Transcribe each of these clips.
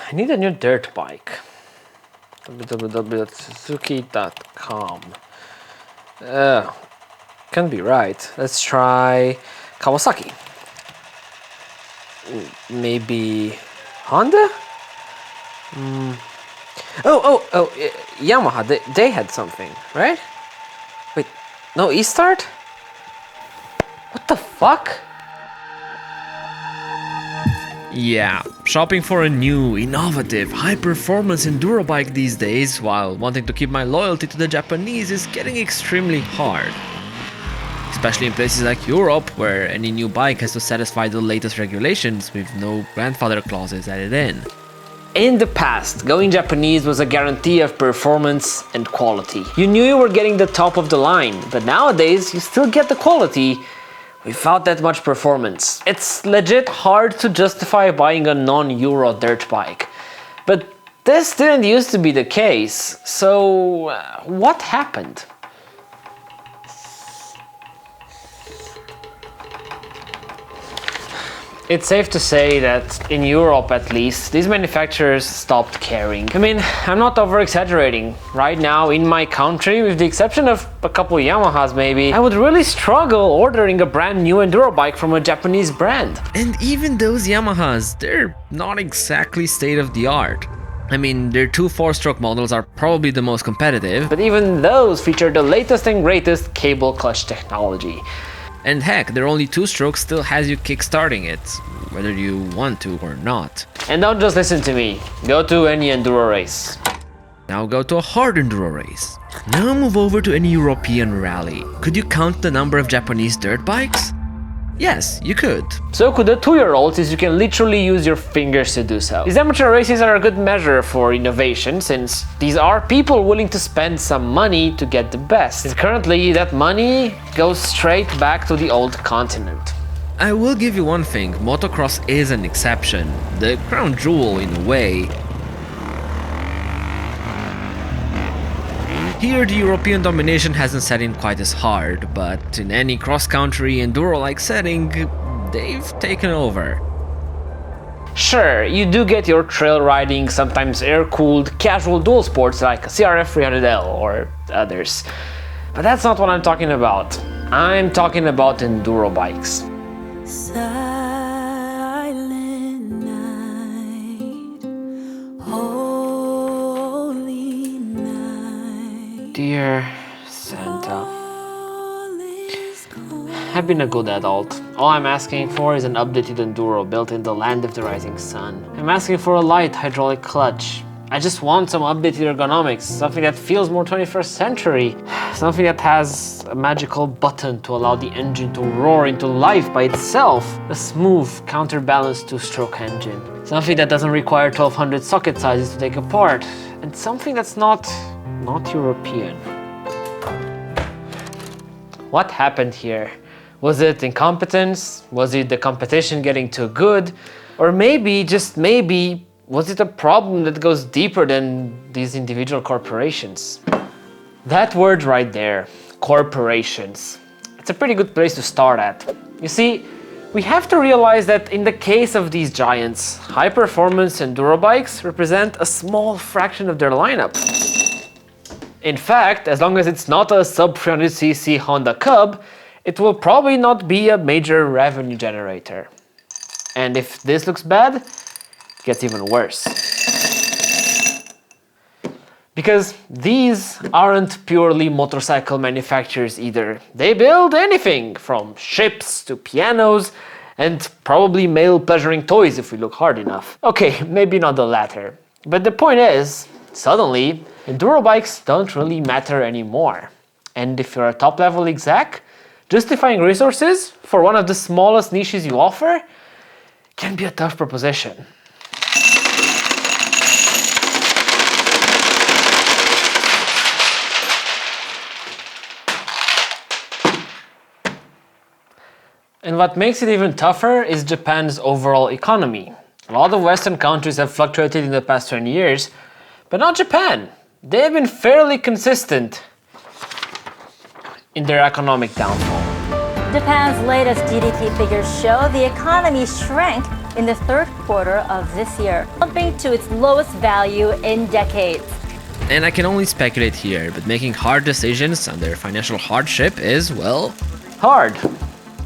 I need a new dirt bike. www.suzuki.com. Can't be right. Let's try Kawasaki. Maybe Honda? Oh, Yamaha. They had something, right? Wait, no E-Start? What the fuck? Yeah, shopping for a new, innovative, high-performance enduro bike these days while wanting to keep my loyalty to the Japanese is getting extremely hard. Especially in places like Europe, where any new bike has to satisfy the latest regulations with no grandfather clauses added in. In the past, going Japanese was a guarantee of performance and quality. You knew you were getting the top of the line, but nowadays you still get the quality without that much performance. It's legit hard to justify buying a non-Euro dirt bike. But this didn't used to be the case, so what happened? It's safe to say that in Europe at least, these manufacturers stopped caring. I mean, I'm not over-exaggerating. Right now in my country, with the exception of a couple Yamahas maybe, I would really struggle ordering a brand new enduro bike from a Japanese brand. And even those Yamahas, they're not exactly state-of-the-art. I mean, their two 4-stroke models are probably the most competitive. But even those feature the latest and greatest cable clutch technology. And heck, their only 2-stroke still has you kickstarting it, whether you want to or not. And don't just listen to me. Go to any enduro race. Now go to a hard enduro race. Now move over to any European rally. Could you count the number of Japanese dirt bikes? Yes, you could. So could the 2-year-olds, since you can literally use your fingers to do so. These amateur races are a good measure for innovation, since these are people willing to spend some money to get the best. And currently, that money goes straight back to the old continent. I will give you one thing, motocross is an exception. The crown jewel in a way. Here the European domination hasn't set in quite as hard, but in any cross-country enduro-like setting, they've taken over. Sure, you do get your trail riding, sometimes air-cooled, casual dual sports like a CRF 300L or others. But that's not what I'm talking about. I'm talking about enduro bikes. Silent night, holy night. Dear Santa, I've been a good adult. All I'm asking for is an updated enduro built in the land of the rising sun. I'm asking for a light hydraulic clutch. I just want some updated ergonomics, something that feels more 21st century. Something that has a magical button to allow the engine to roar into life by itself. A smooth, counterbalanced 2-stroke engine. Something that doesn't require 1200 socket sizes to take apart. And something that's not European. What happened here? Was it incompetence? Was it the competition getting too good? Or maybe, just maybe, was it a problem that goes deeper than these individual corporations? That word right there, corporations. It's a pretty good place to start at. You see, we have to realize that in the case of these giants, high-performance enduro bikes represent a small fraction of their lineup. In fact, as long as it's not a sub-300cc Honda Cub, it will probably not be a major revenue generator. And if this looks bad, it gets even worse. Because these aren't purely motorcycle manufacturers either. They build anything from ships to pianos and probably male pleasuring toys if we look hard enough. Okay, maybe not the latter. But the point is, suddenly, enduro bikes don't really matter anymore. And if you're a top-level exec, justifying resources for one of the smallest niches you offer can be a tough proposition. And what makes it even tougher is Japan's overall economy. A lot of Western countries have fluctuated in the past 20 years, but not Japan. They have been fairly consistent in their economic downfall. Japan's latest GDP figures show the economy shrank in the third quarter of this year, jumping to its lowest value in decades. And I can only speculate here, but making hard decisions under financial hardship is, well, hard.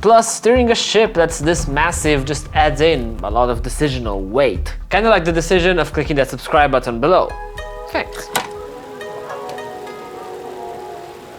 Plus, steering a ship that's this massive just adds in a lot of decisional weight. Kinda like the decision of clicking that subscribe button below. Thanks.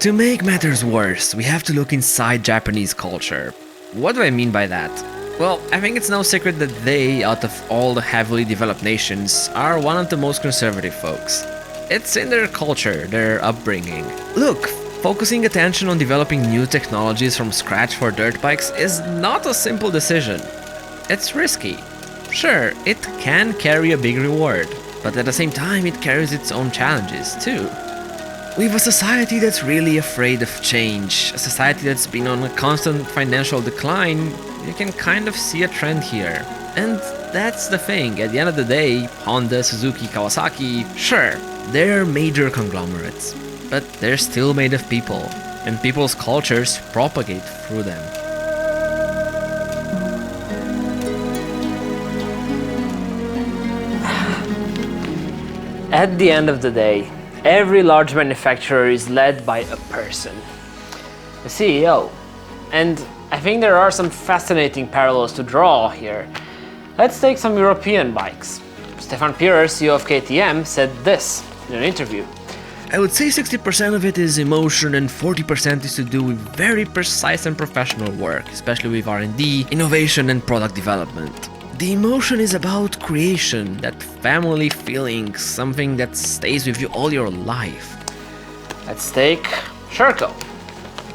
To make matters worse, we have to look inside Japanese culture. What do I mean by that? Well, I think it's no secret that they, out of all the heavily developed nations, are one of the most conservative folks. It's in their culture, their upbringing. Look, focusing attention on developing new technologies from scratch for dirt bikes is not a simple decision. It's risky. Sure, it can carry a big reward, but at the same time it carries its own challenges too. We have a society that's really afraid of change, a society that's been on a constant financial decline. You can kind of see a trend here. And that's the thing, at the end of the day, Honda, Suzuki, Kawasaki, sure, they're major conglomerates, but they're still made of people, and people's cultures propagate through them. At the end of the day, every large manufacturer is led by a person, a CEO. And I think there are some fascinating parallels to draw here. Let's take some European bikes. Stefan Pierer, CEO of KTM, said this in an interview. I would say 60% of it is emotion and 40% is to do with very precise and professional work, especially with R&D, innovation and product development. The emotion is about creation, that family feeling, something that stays with you all your life. Let's take Sherco,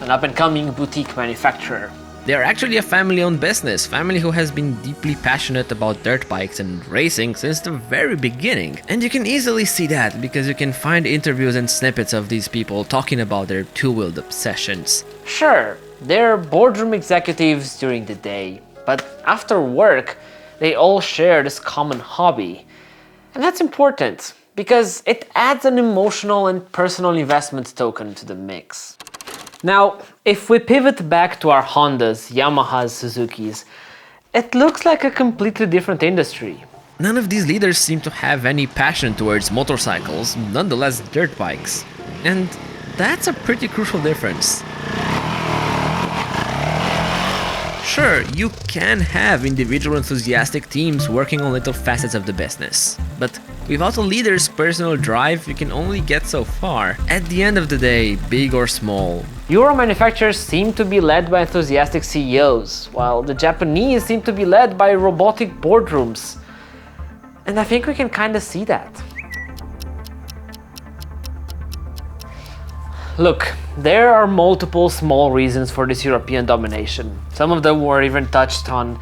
an up-and-coming boutique manufacturer. They are actually a family-owned business, family who has been deeply passionate about dirt bikes and racing since the very beginning. And you can easily see that because you can find interviews and snippets of these people talking about their two-wheeled obsessions. Sure, they're boardroom executives during the day, but after work, they all share this common hobby. And that's important because it adds an emotional and personal investment token to the mix. Now, if we pivot back to our Hondas, Yamahas, Suzukis, it looks like a completely different industry. None of these leaders seem to have any passion towards motorcycles, nonetheless dirt bikes. And that's a pretty crucial difference. Sure, you can have individual enthusiastic teams working on little facets of the business, but without a leader's personal drive, you can only get so far. At the end of the day, big or small. Euro manufacturers seem to be led by enthusiastic CEOs, while the Japanese seem to be led by robotic boardrooms. And I think we can kind of see that. Look, there are multiple small reasons for this European domination. Some of them were even touched on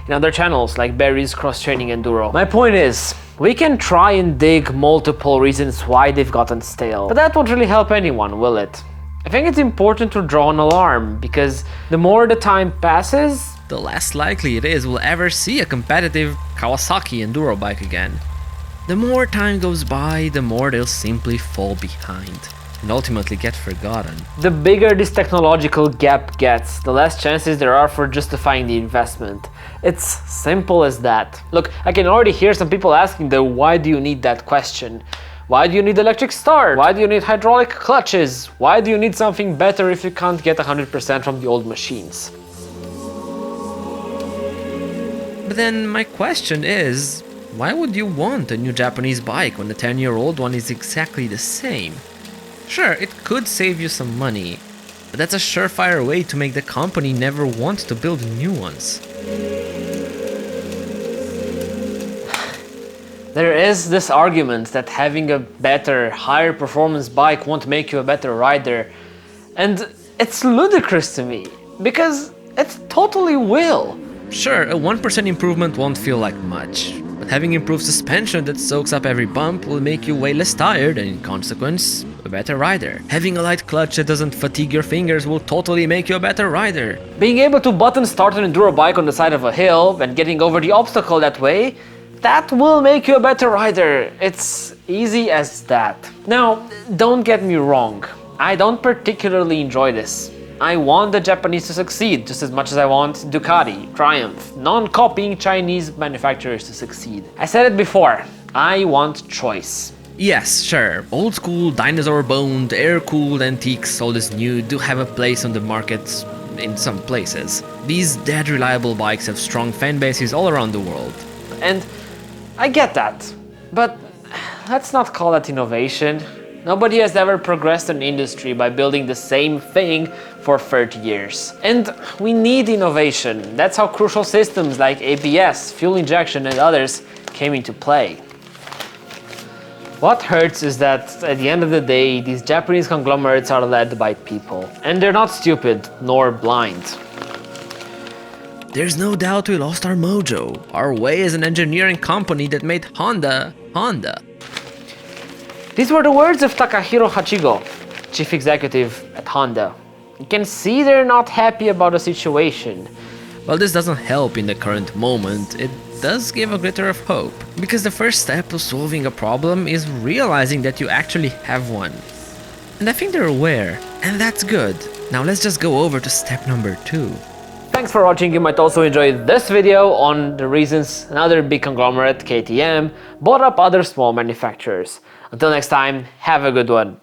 in other channels like Barry's cross-training enduro. My point is, we can try and dig multiple reasons why they've gotten stale, but that won't really help anyone, will it? I think it's important to draw an alarm, because the more the time passes, the less likely it is we'll ever see a competitive Kawasaki enduro bike again. The more time goes by, the more they'll simply fall behind and ultimately get forgotten. The bigger this technological gap gets, the less chances there are for justifying the investment. It's simple as that. Look, I can already hear some people asking the why do you need that question. Why do you need electric start? Why do you need hydraulic clutches? Why do you need something better if you can't get 100% from the old machines? But then my question is, why would you want a new Japanese bike when the 10-year-old one is exactly the same? Sure, it could save you some money, but that's a surefire way to make the company never want to build new ones. There is this argument that having a better, higher performance bike won't make you a better rider. And it's ludicrous to me, because it totally will. Sure, a 1% improvement won't feel like much, but having improved suspension that soaks up every bump will make you way less tired and in consequence, a better rider. Having a light clutch that doesn't fatigue your fingers will totally make you a better rider. Being able to button start an enduro bike on the side of a hill and getting over the obstacle that way, that will make you a better rider. It's easy as that. Now, don't get me wrong, I don't particularly enjoy this. I want the Japanese to succeed just as much as I want Ducati, Triumph, non-copying Chinese manufacturers to succeed. I said it before, I want choice. Yes, sure, old school, dinosaur-boned, air-cooled antiques, all this new, do have a place on the market in some places. These dead reliable bikes have strong fan bases all around the world. And I get that, but let's not call that innovation. Nobody has ever progressed an industry by building the same thing for 30 years. And we need innovation. That's how crucial systems like ABS, fuel injection and others came into play. What hurts is that at the end of the day, these Japanese conglomerates are led by people. And they're not stupid, nor blind. There's no doubt we lost our mojo, our way as an engineering company that made Honda, Honda. These were the words of Takahiro Hachigo, chief executive at Honda. You can see they're not happy about the situation. While this doesn't help in the current moment, it does give a glitter of hope. Because the first step to solving a problem is realizing that you actually have one. And I think they're aware, and that's good. Now let's just go over to step number 2. Thanks for watching. You might also enjoy this video on the reasons another big conglomerate, KTM, bought up other small manufacturers. Until next time, have a good one.